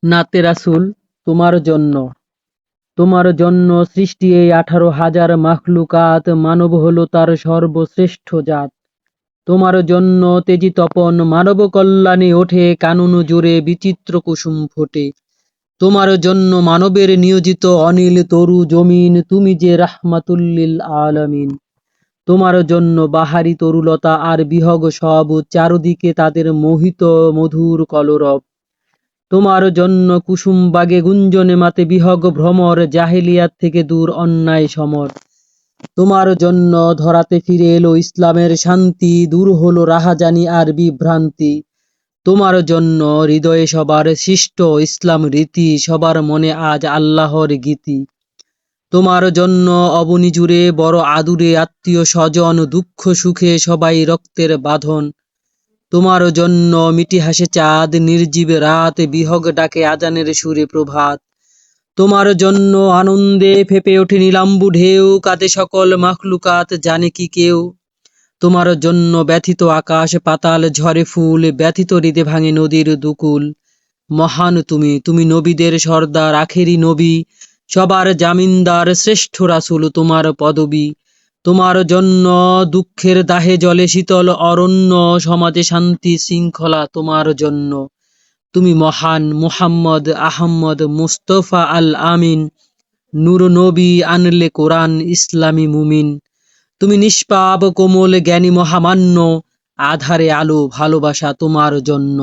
নাতে রাসূল, তোমার জন্য সৃষ্টি এই 18,000 মাখলুকাত, মানব হলো তার সর্বশ্রেষ্ঠ জাত। তোমার জন্য তেজি তপন মানব কল্যাণে ওঠে, কানন জোরে বিচিত্র কুসুম ফোটে। তোমার জন্য মানবের নিয়োজিত অনিল তরু জমিন, তুমি যে রাহমাতুল্লিল আলামিন। তোমার জন্য বাহারি তরুলতা আর বিহগ সব, চারদিকে তাদের মোহিত মধুর কলরব। তোমার জন্য কুসুম বাগে গুঞ্জনে মাতে বিহগ ভ্রমর, জাহেলিয়াত থেকে দূর অন্যায় সমর। তোমার জন্য ধরাতে ফিরে এলো ইসলামের শান্তি, দূর হলো রাহাজানি আর বিভ্রান্তি। তোমার জন্য হৃদয়ে সবার সৃষ্ট ইসলাম রীতি, সবার মনে আজ আল্লাহর গীতি। তোমার জন্য অবনী জুড়ে বড় আদুরে আত্মীয় স্বজন, দুঃখ সুখে সবাই রক্তের বাঁধন। তোমার জন্য মিটি হাসে চাঁদ, নির্জীব রাত, বিহগ ডাকে আজানের সুরে প্রভাত। তোমার জন্য আনন্দে ফেপে ওঠে নীলাম্বু ঢেউ, কাঁদে সকল মাখলুকাত জানে কি কেউ। তোমার জন্য ব্যথিত আকাশ পাতাল ঝরে ফুল, ব্যথিত হৃদে ভাঙে নদীর দুকুল। মহান তুমি, তুমি নবীদের সর্দার আখেরি নবী, সবার জামিনদার শ্রেষ্ঠ রাসূল তোমার পদবী। তোমার জন্য দুঃখের দাহে জলে শীতল অরণ্য, সমাজে শান্তি শৃঙ্খলা তোমার জন্য। তুমি মহান মুহাম্মদ আহম্মদ মুস্তফা আল আমিন, নূর নবী আনলে কোরআন ইসলামী মুমিন। তুমি নিষ্পাপ কোমল জ্ঞানী মহামান্য, আধারে আলো ভালোবাসা তোমার জন্য।